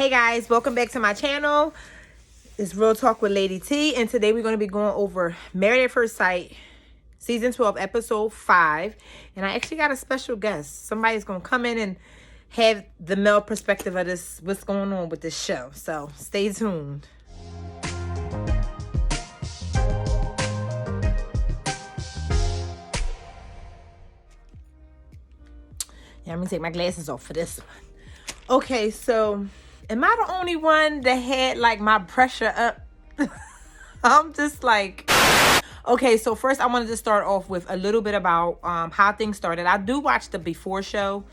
Hey guys, welcome back to my channel. It's Real Talk with Lady T, and today we're going to be going over Married at First Sight, Season 12, Episode 5. And I actually got a special guest. Somebody's going to come in and have the male perspective of this, what's going on with this show. So stay tuned. Yeah, I'm going to take my glasses off for this one. Okay, so am I the only one that had like my pressure up? I'm just like, okay, so first I wanted to start off with a little bit about how things started. I do watch the before show,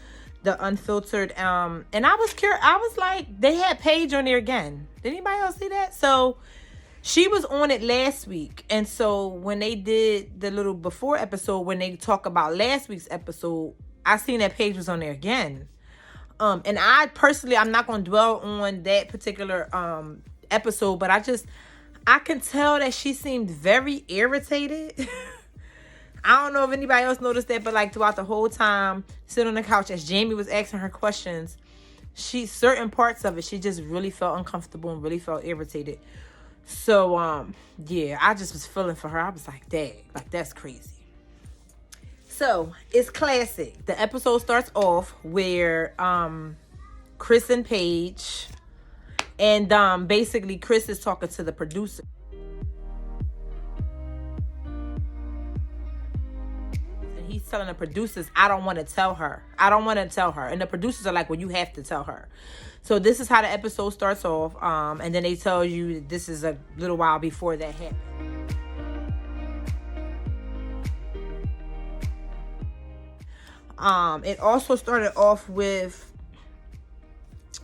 the unfiltered, and I was curious. I was like, they had Paige on there again. Did anybody else see that? So she was on it last week, and so when they did the little before episode, when they talk about last week's episode, I seen that Paige was on there again. And I personally, I'm not going to dwell on that particular episode, but I can tell that she seemed very irritated. I don't know if anybody else noticed that, but like throughout the whole time, sitting on the couch as Jamie was asking her questions, certain parts of it, she just really felt uncomfortable and really felt irritated. So, yeah, I just was feeling for her. I was like, dang, like that's crazy. So, it's classic. The episode starts off where Chris and Paige, and basically Chris is talking to the producer. And he's telling the producers, I don't want to tell her. I don't want to tell her. And the producers are like, well, you have to tell her. So this is how the episode starts off. And then they tell you this is a little while before that happened. It also started off with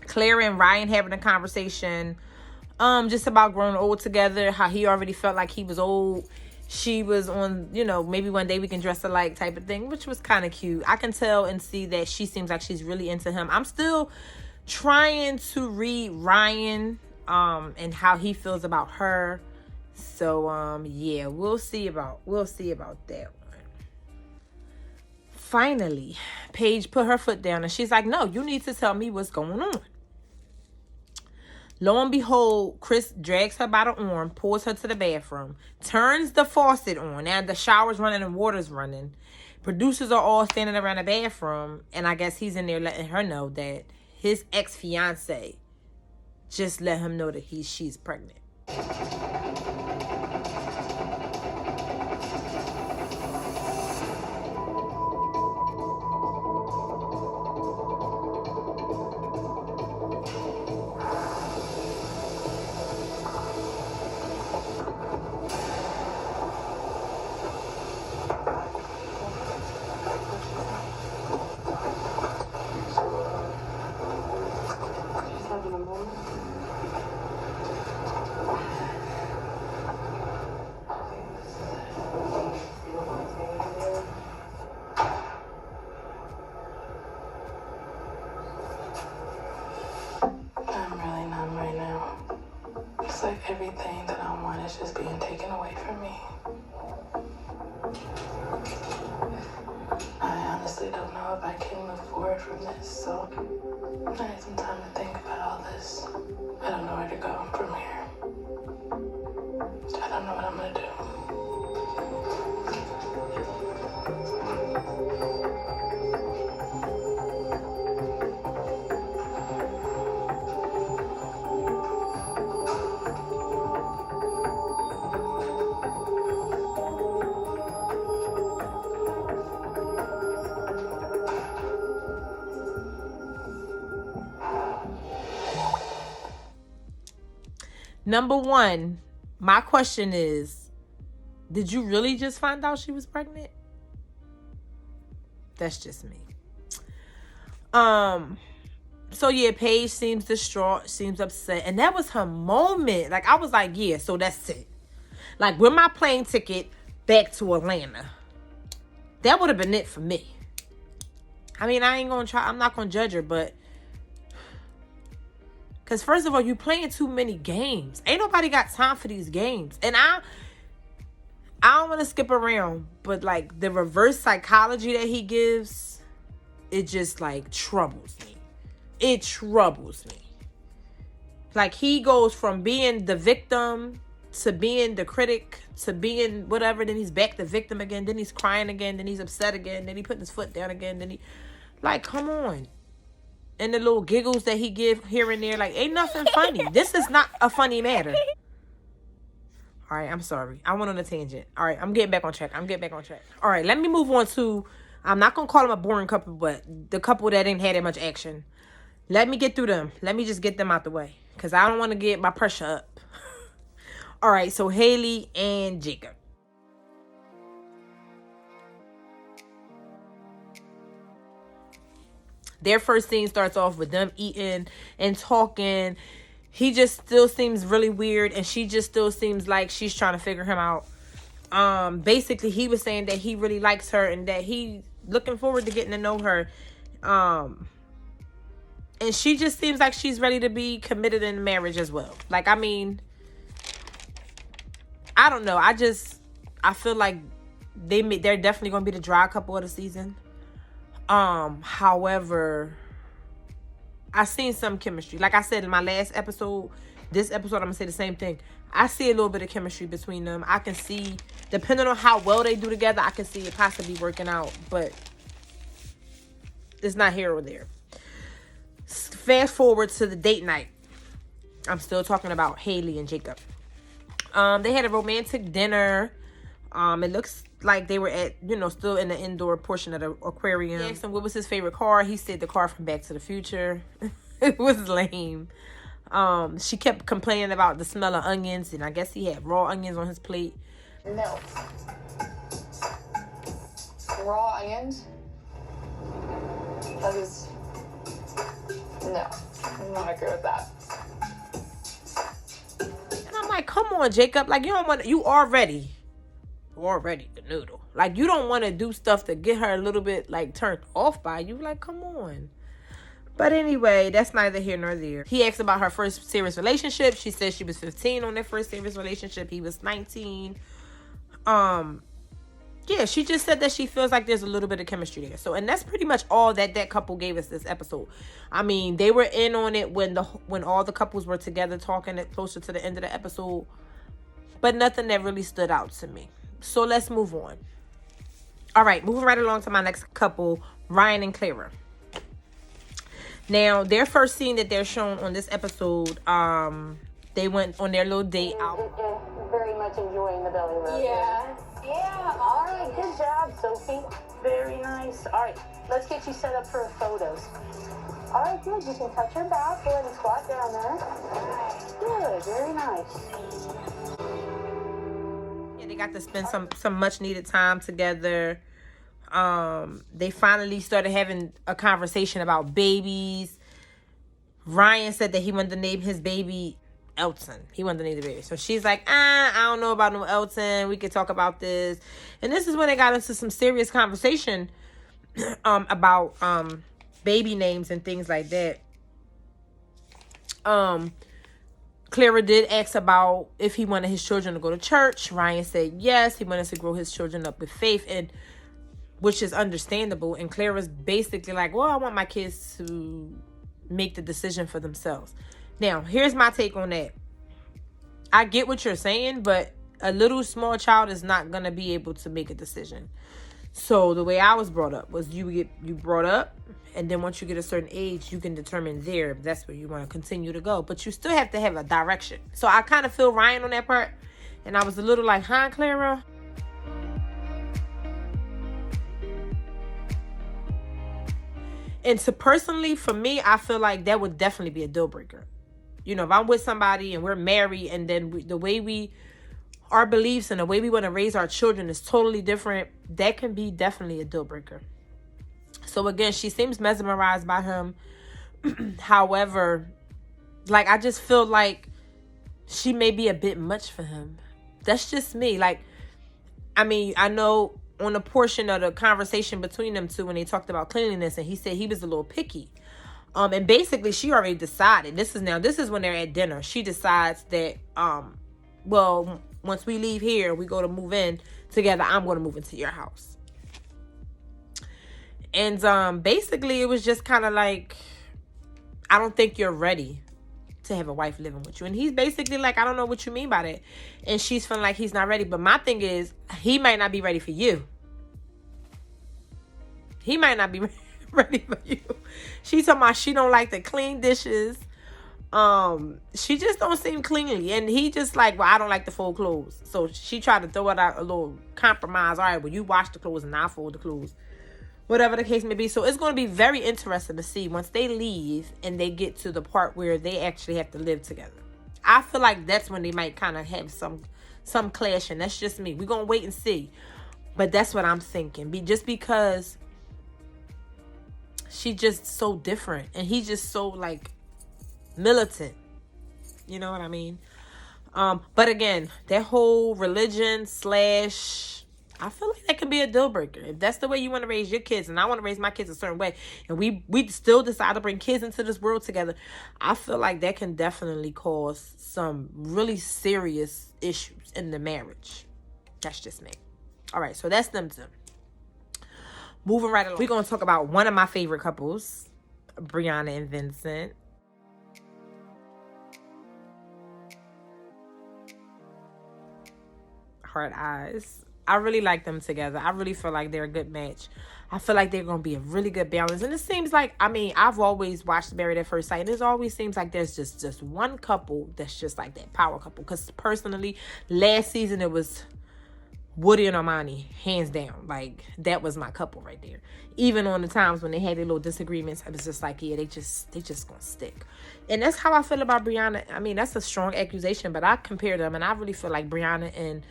Claire and Ryan having a conversation just about growing old together, how he already felt like he was old. She was on, maybe one day we can dress alike type of thing, which was kind of cute. I can tell and see that she seems like she's really into him. I'm still trying to read Ryan and how he feels about her. So yeah, we'll see about that. Finally, Paige put her foot down and she's like, no, you need to tell me what's going on. Lo and behold, Chris drags her by the arm, pulls her to the bathroom, turns the faucet on. Now the shower's running and water's running. Producers are all standing around the bathroom, and I guess he's in there letting her know that his ex-fiance just let him know that she's pregnant. Like everything that I want is just being taken away from me. I honestly don't know if I can move forward from this, so I need some time to think about all this. I don't know where to go from here. I don't know what I'm gonna do. Number one, my question is, did you really just find out she was pregnant? That's just me. So yeah, Paige seems distraught, seems upset, and that was her moment. Like, I was like, yeah, so that's it. Like, with my plane ticket back to Atlanta, that would have been it for me. I mean, I'm not gonna judge her, but because first of all, you playing too many games. Ain't nobody got time for these games. And I don't want to skip around, but like the reverse psychology that he gives, it just like troubles me. It troubles me. Like, he goes from being the victim to being the critic to being whatever. Then he's back the victim again. Then he's crying again. Then he's upset again. Then he putting his foot down again. Then he, like, come on. And the little giggles that he give here and there, like, ain't nothing funny. This is not a funny matter. All right, I'm sorry. I went on a tangent. All right, I'm getting back on track. All right, let me move on to, I'm not going to call them a boring couple, but the couple that didn't have that much action. Let me get through them. Let me just get them out the way, because I don't want to get my pressure up. All right, so Heyyyyy and Jacob. Their first scene starts off with them eating and talking. He just still seems really weird, and she just still seems like she's trying to figure him out. Basically, he was saying that he really likes her and that he looking forward to getting to know her. And she just seems like she's ready to be committed in marriage as well. Like, I mean, I don't know. I feel like they're definitely going to be the dry couple of the season. However, I seen some chemistry. Like I said in my last episode, this episode, I'm going to say the same thing. I see a little bit of chemistry between them. I can see, depending on how well they do together, I can see it possibly working out. But it's not here or there. Fast forward to the date night. I'm still talking about Heyyyyy and Jacob. They had a romantic dinner. It looks like they were at, still in the indoor portion of the aquarium. He asked him what was his favorite car. He said the car from Back to the Future. It was lame. She kept complaining about the smell of onions, and I guess he had raw onions on his plate. No. Raw onions? That is... No. I'm not agree with that. And I'm like, come on, Jacob. Like, you already the noodle. Like, you don't want to do stuff to get her a little bit, like, turned off by you. Like, come on. But anyway, that's neither here nor there. He asked about her first serious relationship. She said she was 15 on their first serious relationship. He was 19. Yeah, she just said that she feels like there's a little bit of chemistry there. So, and that's pretty much all that couple gave us this episode. I mean, they were in on it when all the couples were together talking it closer to the end of the episode. But nothing that really stood out to me. So let's move on. All right, moving right along to my next couple, Ryan and Clara. Now, their first scene that they're shown on this episode, they went on their little date out. Very much enjoying the belly rub. Yeah. Yeah, all right, good job, Sophie. Very nice. All right, let's get you set up for photos. All right, good. You can touch your back. Go ahead and squat down there. Good, very nice. Yeah, they got to spend some much needed time together. They finally started having a conversation about babies. Ryan said that he wanted to name his baby Elton. He wanted to name the baby. So she's like, I don't know about no Elton. We could talk about this. And this is when they got into some serious conversation about baby names and things like that. Clara did ask about if he wanted his children to go to church. Ryan said yes. He wanted to grow his children up with faith, and which is understandable. And Clara's basically like, well, I want my kids to make the decision for themselves. Now, here's my take on that. I get what you're saying, but a little small child is not going to be able to make a decision. So the way I was brought up was you brought up, and then once you get a certain age, you can determine there if that's where you want to continue to go. But you still have to have a direction. So I kind of feel Ryan on that part. And I was a little like, huh, Clara? And personally, for me, I feel like that would definitely be a deal breaker. If I'm with somebody and we're married, and then the way our beliefs and the way we want to raise our children is totally different, that can be definitely a deal breaker. So again, she seems mesmerized by him. However, like, I just feel like she may be a bit much for him. That's just me. Like, I mean, I know on a portion of the conversation between them two when they talked about cleanliness, and he said he was a little picky. And basically she already decided, this is when they're at dinner. She decides that, well, once we leave here, we go to move in together, I'm going to move into your house. And basically it was just kind of like, I don't think you're ready. to have a wife living with you. And he's basically like, I don't know what you mean by that. And she's feeling like he's not ready. But my thing is, he might not be ready for you. He might not be ready for you. She's talking about she don't like to clean dishes. She just don't seem cleanly. And he just like, well, I don't like to fold clothes. So she tried to throw it out a little compromise. All right, well, you wash the clothes and I'll fold the clothes. Whatever the case may be. So it's going to be very interesting to see once they leave and they get to the part where they actually have to live together. I feel like that's when they might kind of have some clashing. That's just me. We're going to wait and see. But that's what I'm thinking. Just because she's just so different. And he's just so, like, militant. You know what I mean? But again, that whole religion / I feel like that could be a deal breaker. If that's the way you want to raise your kids, and I want to raise my kids a certain way, and we still decide to bring kids into this world together, I feel like that can definitely cause some really serious issues in the marriage. That's just me. All right, so that's them two. Moving right along. We're going to talk about one of my favorite couples, Brianna and Vincent. Heart eyes. I really like them together. I really feel like they're a good match. I feel like they're going to be a really good balance. And it seems like, I mean, I've always watched Married at First Sight. And it always seems like there's just one couple that's just like that power couple. Because personally, last season it was Woody and Armani, hands down. Like, that was my couple right there. Even on the times when they had their little disagreements, I was just like, yeah, they just gonna stick. And that's how I feel about Brianna. I mean, that's a strong accusation, but I compare them, and I really feel like Brianna and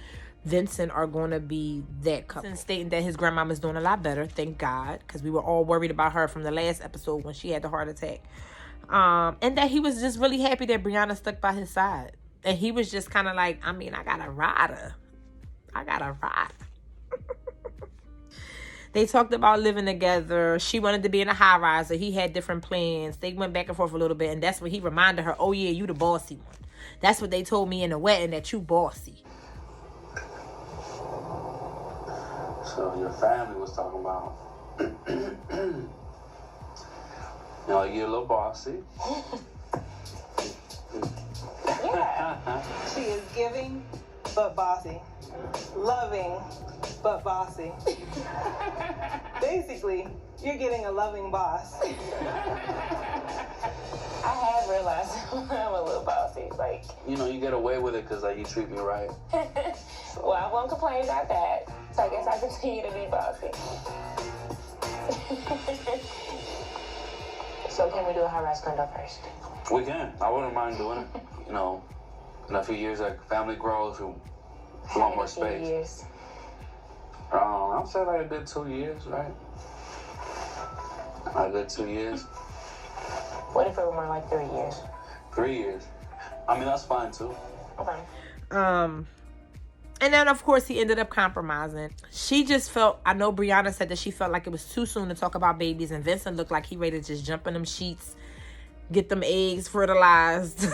Vincent are going to be that couple. Vincent stating that his grandmama's doing a lot better, thank God, because we were all worried about her from the last episode when she had the heart attack. And that he was just really happy that Brianna stuck by his side. And he was just kind of like, I mean, I got a rider. They talked about living together. She wanted to be in a high riser. He had different plans. They went back and forth a little bit. And that's when he reminded her, oh, yeah, you the bossy one. That's what they told me in the wedding, that you bossy. So your family was talking about, you're a little bossy. Yeah. She is giving, but bossy. Loving, but bossy. Basically, you're getting a loving boss. I have realized I'm a little bossy. Like, you get away with it because you treat me right. Well, I won't complain about that. So I guess I continue to be bossy. So can we do a high-rise condo first? We can. I wouldn't mind doing it. In a few years, like family grows, we want more space. Years. I'll say like a good 2 years, right? A good 2 years. What if it were more like 3 years? 3 years. I mean, that's fine too. Okay. And then, of course, he ended up compromising. She just felt, I know Brianna said that she felt like it was too soon to talk about babies. And Vincent looked like he ready to just jump in them sheets, get them eggs fertilized.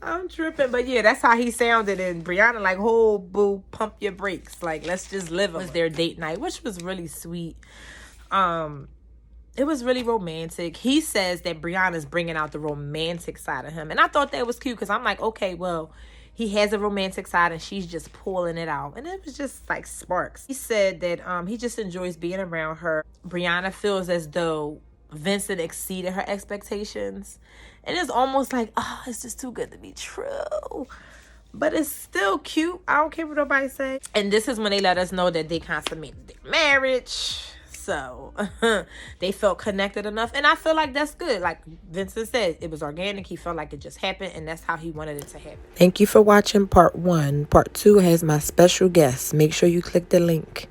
I'm tripping. But yeah, that's how he sounded. And Brianna like, oh, boo, pump your brakes. Like, let's just live. It was their date night, which was really sweet. It was really romantic. He says that Brianna's bringing out the romantic side of him. And I thought that was cute because I'm like, okay, well, he has a romantic side and she's just pulling it out. And it was just like sparks. He said that he just enjoys being around her. Brianna feels as though Vincent exceeded her expectations. And it's almost like, oh, it's just too good to be true. But it's still cute. I don't care what nobody say. And this is when they let us know that they consummated their marriage. So they felt connected enough. And I feel like that's good. Like Vincent said, it was organic. He felt like it just happened. And that's how he wanted it to happen. Thank you for watching part 1. Part 2 has my special guest. Make sure you click the link.